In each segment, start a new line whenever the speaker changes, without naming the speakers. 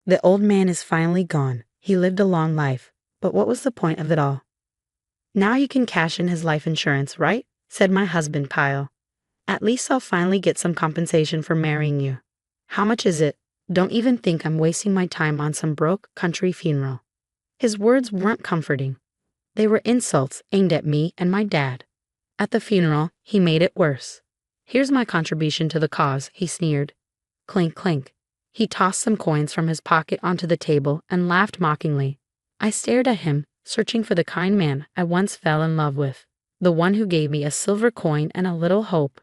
The old man is finally gone. He lived a long life. But what was the point of it all? Now you can cash in his life insurance, right? Said my husband, Kyle. At least I'll finally get some compensation for marrying you. How much is it? Don't even think I'm wasting my time on some broke country funeral. His words weren't comforting. They were insults aimed at me and my dad. At the funeral, he made it worse. Here's my contribution to the cause, he sneered. Clink, clink. He tossed some coins from his pocket onto the table and laughed mockingly. I stared at him, searching for the kind man I once fell in love with, the one who gave me a silver coin and a little hope.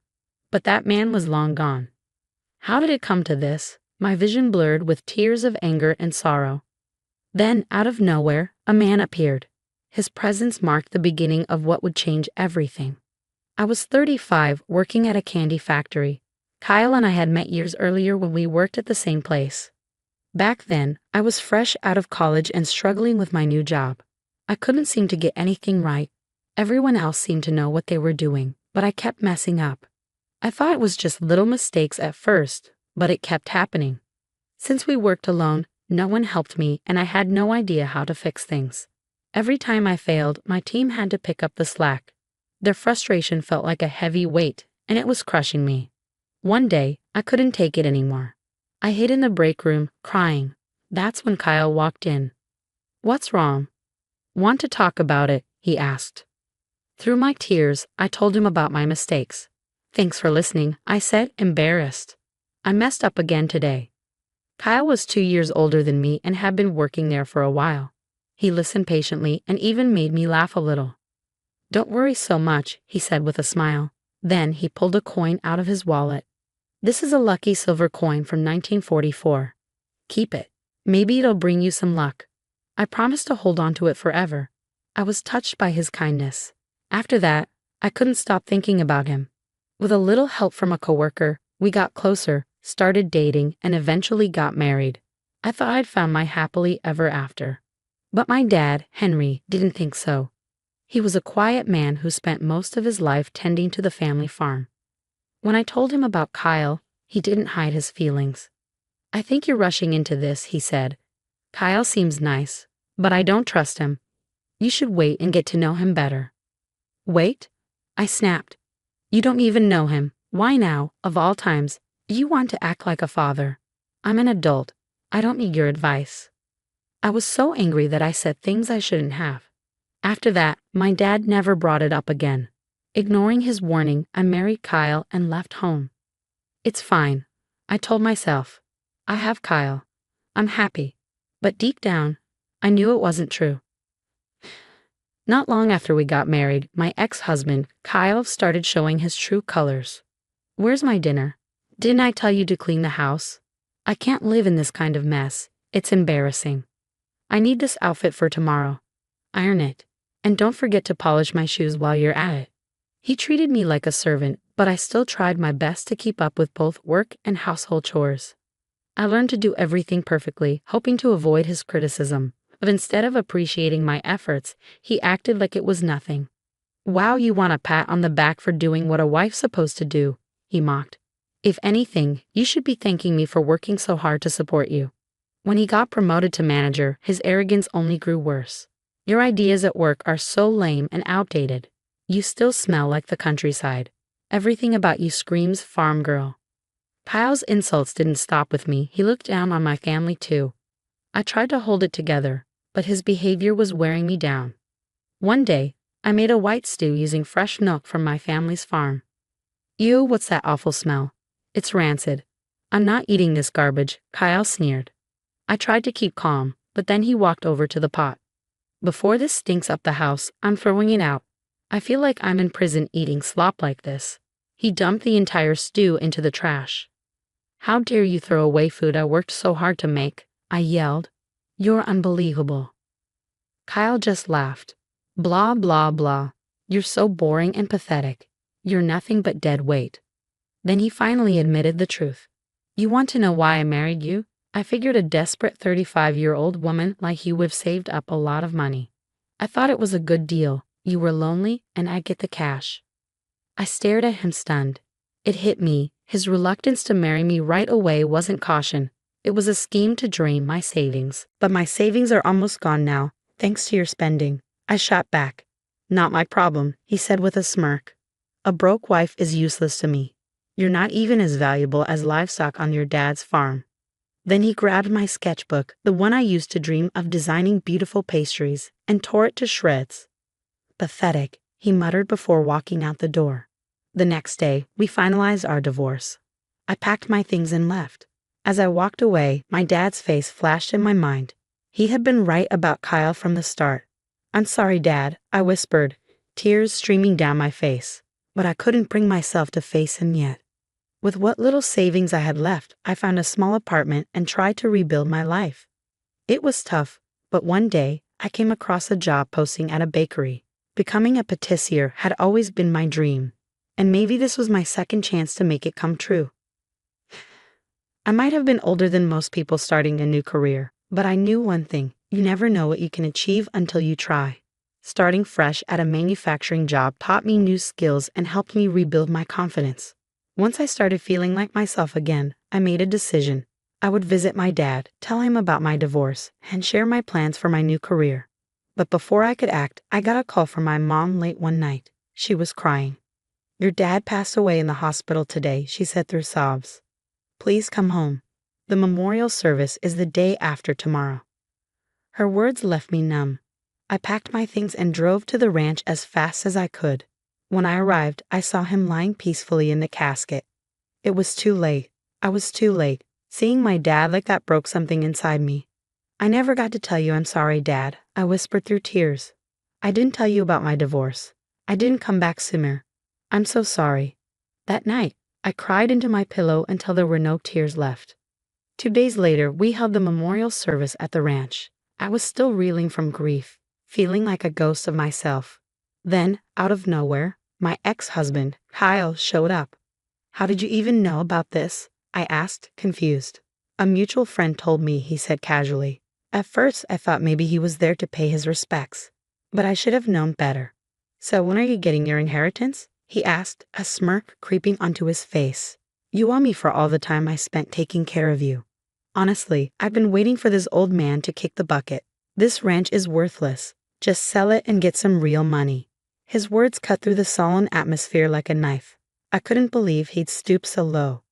But that man was long gone. How did it come to this? My vision blurred with tears of anger and sorrow. Then, out of nowhere, a man appeared. His presence marked the beginning of what would change everything. I was 35, working at a candy factory. Kyle and I had met years earlier when we worked at the same place. Back then, I was fresh out of college and struggling with my new job. I couldn't seem to get anything right. Everyone else seemed to know what they were doing, but I kept messing up. I thought it was just little mistakes at first, but it kept happening. Since we worked alone, no one helped me and I had no idea how to fix things. Every time I failed, my team had to pick up the slack. Their frustration felt like a heavy weight, and it was crushing me. One day, I couldn't take it anymore. I hid in the break room, crying. That's when Kyle walked in. "What's wrong?" "Want to talk about it?" he asked. Through my tears, I told him about my mistakes. "Thanks for listening," I said, embarrassed. "I messed up again today." Kyle was 2 years older than me and had been working there for a while. He listened patiently and even made me laugh a little. "Don't worry so much," he said with a smile. Then he pulled a coin out of his wallet. "This is a lucky silver coin from 1944. Keep it. Maybe it'll bring you some luck." I promised to hold on to it forever. I was touched by his kindness. After that, I couldn't stop thinking about him. With a little help from a coworker, we got closer, started dating, and eventually got married. I thought I'd found my happily ever after. But my dad, Henry, didn't think so. He was a quiet man who spent most of his life tending to the family farm. When I told him about Kyle, he didn't hide his feelings. "I think you're rushing into this," he said. "Kyle seems nice, but I don't trust him. You should wait and get to know him better." "Wait?" I snapped. "You don't even know him. Why now, of all times, do you want to act like a father? I'm an adult. I don't need your advice." I was so angry that I said things I shouldn't have. After that, my dad never brought it up again. Ignoring his warning, I married Kyle and left home. "It's fine," I told myself. "I have Kyle. I'm happy." But deep down, I knew it wasn't true. Not long after we got married, my ex-husband, Kyle, started showing his true colors. "Where's my dinner? Didn't I tell you to clean the house? I can't live in this kind of mess. It's embarrassing. I need this outfit for tomorrow. Iron it. And don't forget to polish my shoes while you're at it." He treated me like a servant, but I still tried my best to keep up with both work and household chores. I learned to do everything perfectly, hoping to avoid his criticism. But instead of appreciating my efforts, he acted like it was nothing. "Wow, you want a pat on the back for doing what a wife's supposed to do," he mocked. "If anything, you should be thanking me for working so hard to support you." When he got promoted to manager, his arrogance only grew worse. "Your ideas at work are so lame and outdated. You still smell like the countryside. Everything about you screams farm girl." Kyle's insults didn't stop with me. He looked down on my family too. I tried to hold it together, but his behavior was wearing me down. One day, I made a white stew using fresh milk from my family's farm. "Ew, what's that awful smell? It's rancid." "I'm not eating this garbage," Kyle sneered. I tried to keep calm, but then he walked over to the pot. "Before this stinks up the house, I'm throwing it out. I feel like I'm in prison eating slop like this." He dumped the entire stew into the trash. "How dare you throw away food I worked so hard to make?" I yelled. "You're unbelievable." Kyle just laughed. "Blah, blah, blah. You're so boring and pathetic. You're nothing but dead weight." Then he finally admitted the truth. "You want to know why I married you? I figured a desperate 35-year-old woman like you would have saved up a lot of money. I thought it was a good deal. You were lonely, and I'd get the cash." I stared at him stunned. It hit me. His reluctance to marry me right away wasn't caution. It was a scheme to drain my savings, but my savings are almost gone now, thanks to your spending. I shot back. Not my problem, he said with a smirk. A broke wife is useless to me. You're not even as valuable as livestock on your dad's farm. Then he grabbed my sketchbook, the one I used to dream of designing beautiful pastries, and tore it to shreds. Pathetic, he muttered before walking out the door. The next day, we finalized our divorce. I packed my things and left. As I walked away, my dad's face flashed in my mind. He had been right about Kyle from the start. "I'm sorry, Dad," I whispered, tears streaming down my face. But I couldn't bring myself to face him yet. With what little savings I had left, I found a small apartment and tried to rebuild my life. It was tough, but one day, I came across a job posting at a bakery. Becoming a patissier had always been my dream, and maybe this was my second chance to make it come true. I might have been older than most people starting a new career, but I knew one thing: you never know what you can achieve until you try. Starting fresh at a manufacturing job taught me new skills and helped me rebuild my confidence. Once I started feeling like myself again, I made a decision. I would visit my dad, tell him about my divorce, and share my plans for my new career. But before I could act, I got a call from my mom late one night. She was crying. "Your dad passed away in the hospital today," she said through sobs. "Please come home. The memorial service is the day after tomorrow." Her words left me numb. I packed my things and drove to the ranch as fast as I could. When I arrived, I saw him lying peacefully in the casket. It was too late. I was too late. Seeing my dad like that broke something inside me. "I never got to tell you I'm sorry, Dad," I whispered through tears. "I didn't tell you about my divorce. I didn't come back sooner. I'm so sorry." That night, I cried into my pillow until there were no tears left. 2 days later, we held the memorial service at the ranch. I was still reeling from grief, feeling like a ghost of myself. Then, out of nowhere, my ex-husband, Kyle, showed up. "How did you even know about this?" I asked, confused. "A mutual friend told me," he said casually. At first, I thought maybe he was there to pay his respects, but I should have known better. "So when are you getting your inheritance?" he asked, a smirk creeping onto his face. "You owe me for all the time I spent taking care of you. Honestly, I've been waiting for this old man to kick the bucket. This ranch is worthless. Just sell it and get some real money." His words cut through the sullen atmosphere like a knife. I couldn't believe he'd stooped so low.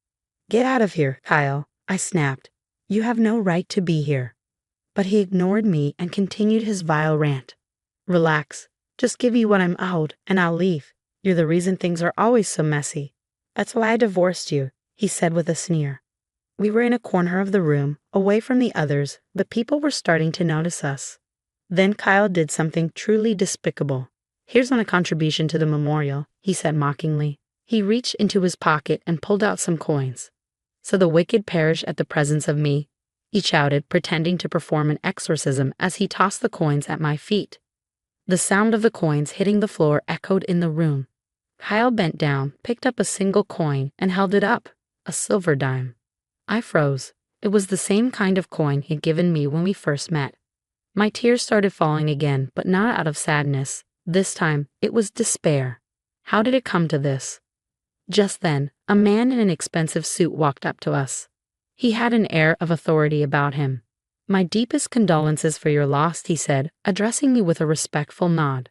"Get out of here, Kyle," I snapped. "You have no right to be here." But he ignored me and continued his vile rant. "Relax. Just give you what I'm owed, and I'll leave. You're the reason things are always so messy. That's why I divorced you," he said with a sneer. We were in a corner of the room, away from the others, but people were starting to notice us. Then Kyle did something truly despicable. "Here's on a contribution to the memorial," he said mockingly. He reached into his pocket and pulled out some coins. "So the wicked perish at the presence of me," he shouted, pretending to perform an exorcism as he tossed the coins at my feet. The sound of the coins hitting the floor echoed in the room. Kyle bent down, picked up a single coin, and held it up, a silver dime. I froze. It was the same kind of coin he'd given me when we first met. My tears started falling again, but not out of sadness. This time, it was despair. How did it come to this? Just then, a man in an expensive suit walked up to us. He had an air of authority about him. "My deepest condolences for your loss," he said, addressing me with a respectful nod.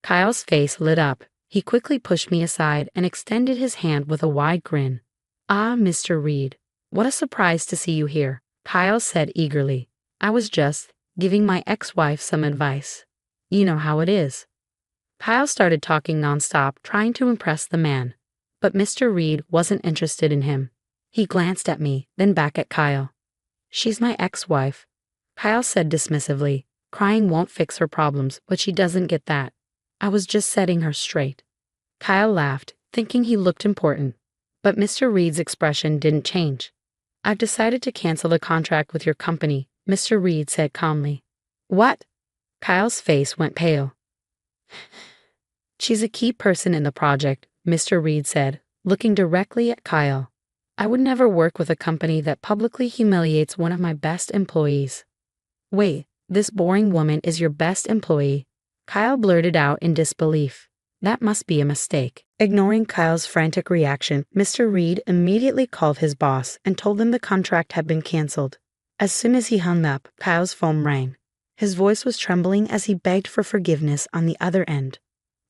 Kyle's face lit up. He quickly pushed me aside and extended his hand with a wide grin. "Ah, Mr. Reed. What a surprise to see you here," Kyle said eagerly. "I was just giving my ex-wife some advice. You know how it is." Kyle started talking nonstop, trying to impress the man. But Mr. Reed wasn't interested in him. He glanced at me, then back at Kyle. "She's my ex-wife," Kyle said dismissively. "Crying won't fix her problems, but she doesn't get that. I was just setting her straight." Kyle laughed, thinking he looked important. But Mr. Reed's expression didn't change. "I've decided to cancel the contract with your company," Mr. Reed said calmly. "What?" Kyle's face went pale. "She's a key person in the project," Mr. Reed said, looking directly at Kyle. "I would never work with a company that publicly humiliates one of my best employees." "Wait, this boring woman is your best employee?" Kyle blurted out in disbelief. That must be a mistake. Ignoring Kyle's frantic reaction, Mr. Reed immediately called his boss and told him the contract had been canceled. As soon as he hung up, Kyle's phone rang. His voice was trembling as he begged for forgiveness on the other end.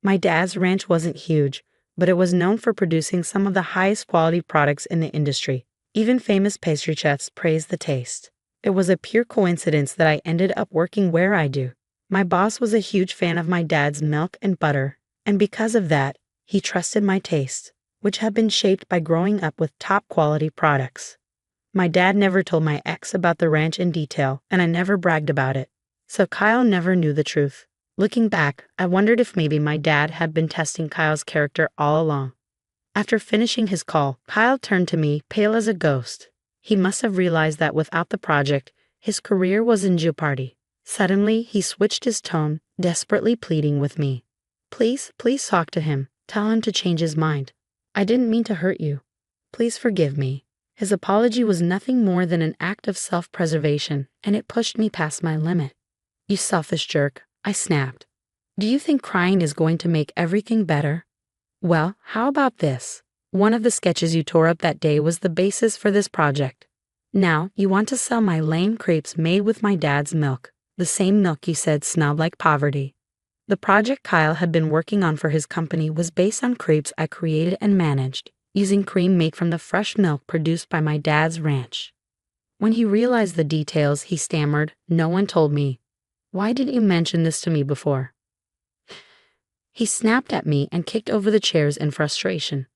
My dad's ranch wasn't huge, but it was known for producing some of the highest quality products in the industry. Even famous pastry chefs praised the taste. It was a pure coincidence that I ended up working where I do. My boss was a huge fan of my dad's milk and butter, and because of that, he trusted my taste, which had been shaped by growing up with top-quality products. My dad never told my ex about the ranch in detail, and I never bragged about it, so Kyle never knew the truth. Looking back, I wondered if maybe my dad had been testing Kyle's character all along. After finishing his call, Kyle turned to me, pale as a ghost. He must have realized that without the project, his career was in jeopardy. Suddenly, he switched his tone, desperately pleading with me. Please talk to him. Tell him to change his mind. I didn't mean to hurt you. Please forgive me. His apology was nothing more than an act of self-preservation, and it pushed me past my limit. You selfish jerk, I snapped. Do you think crying is going to make everything better? Well, how about this? One of the sketches you tore up that day was the basis for this project. Now, you want to sell my lame crepes made with my dad's milk, the same milk you said smelled like poverty. The project Kyle had been working on for his company was based on crepes I created and managed, using cream made from the fresh milk produced by my dad's ranch. When he realized the details, he stammered, "No one told me. Why didn't you mention this to me before?" He snapped at me and kicked over the chairs in frustration.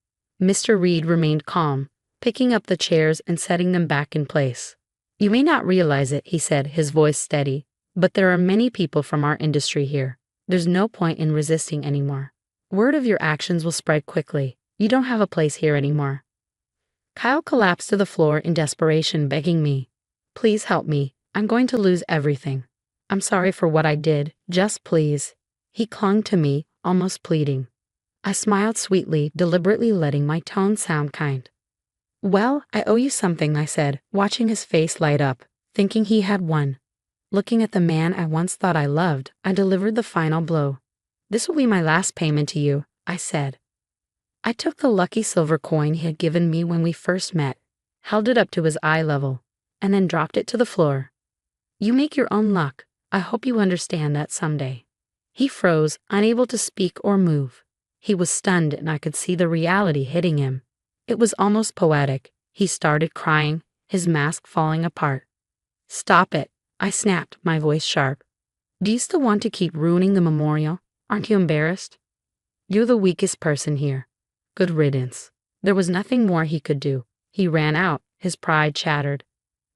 Mr. Reed remained calm, picking up the chairs and setting them back in place. You may not realize it, he said, his voice steady, but there are many people from our industry here. There's no point in resisting anymore. Word of your actions will spread quickly. You don't have a place here anymore. Kyle collapsed to the floor in desperation, begging me, "Please help me. I'm going to lose everything. I'm sorry for what I did. Just please." He clung to me, almost pleading. I smiled sweetly, deliberately letting my tone sound kind. "Well, I owe you something," I said, watching his face light up, thinking he had won. Looking at the man I once thought I loved, I delivered the final blow. "This will be my last payment to you," I said. I took the lucky silver coin he had given me when we first met, held it up to his eye level, and then dropped it to the floor. "You make your own luck. I hope you understand that someday." He froze, unable to speak or move. He was stunned, and I could see the reality hitting him. It was almost poetic. He started crying, his mask falling apart. "Stop it," I snapped, my voice sharp. "Do you still want to keep ruining the memorial? Aren't you embarrassed? You're the weakest person here. Good riddance." There was nothing more he could do. He ran out, his pride shattered.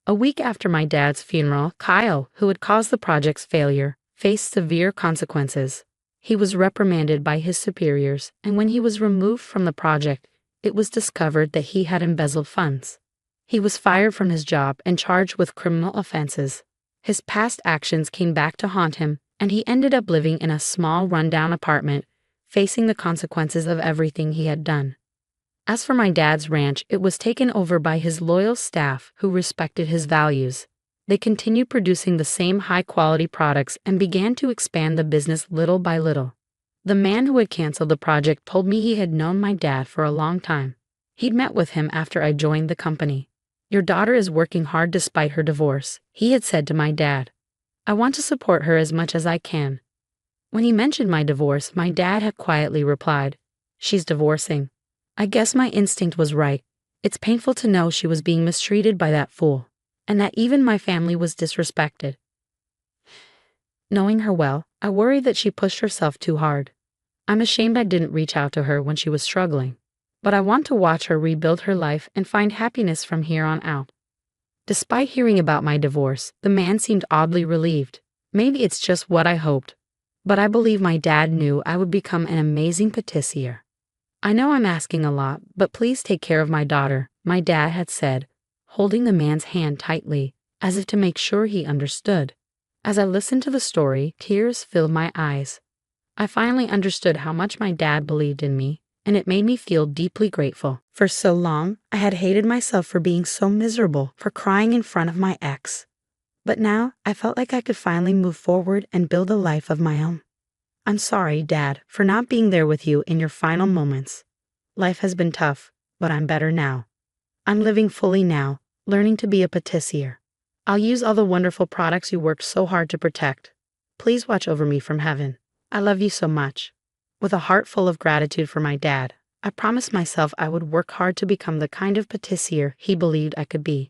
A week after my dad's funeral, Kyle, who had caused the project's failure, faced severe consequences. He was reprimanded by his superiors, and when he was removed from the project, it was discovered that he had embezzled funds. He was fired from his job and charged with criminal offenses. His past actions came back to haunt him, and he ended up living in a small, rundown apartment, facing the consequences of everything he had done. As for my dad's ranch, it was taken over by his loyal staff who respected his values. They continued producing the same high-quality products and began to expand the business little by little. The man who had canceled the project told me he had known my dad for a long time. He'd met with him after I joined the company. "Your daughter is working hard despite her divorce," he had said to my dad. "I want to support her as much as I can." When he mentioned my divorce, my dad had quietly replied, "She's divorcing." I guess my instinct was right. It's painful to know she was being mistreated by that fool, and that even my family was disrespected. Knowing her well, I worried that she pushed herself too hard. I'm ashamed I didn't reach out to her when she was struggling, but I want to watch her rebuild her life and find happiness from here on out. Despite hearing about my divorce, the man seemed oddly relieved. Maybe it's just what I hoped, but I believe my dad knew I would become an amazing patissier. "I know I'm asking a lot, but please take care of my daughter," my dad had said, holding the man's hand tightly, as if to make sure he understood. As I listened to the story, tears filled my eyes. I finally understood how much my dad believed in me, and it made me feel deeply grateful. For so long, I had hated myself for being so miserable, for crying in front of my ex. But now, I felt like I could finally move forward and build a life of my own. I'm sorry, Dad, for not being there with you in your final moments. Life has been tough, but I'm better now. I'm living fully now, learning to be a patissier. I'll use all the wonderful products you worked so hard to protect. Please watch over me from heaven. I love you so much. With a heart full of gratitude for my dad, I promised myself I would work hard to become the kind of patissier he believed I could be.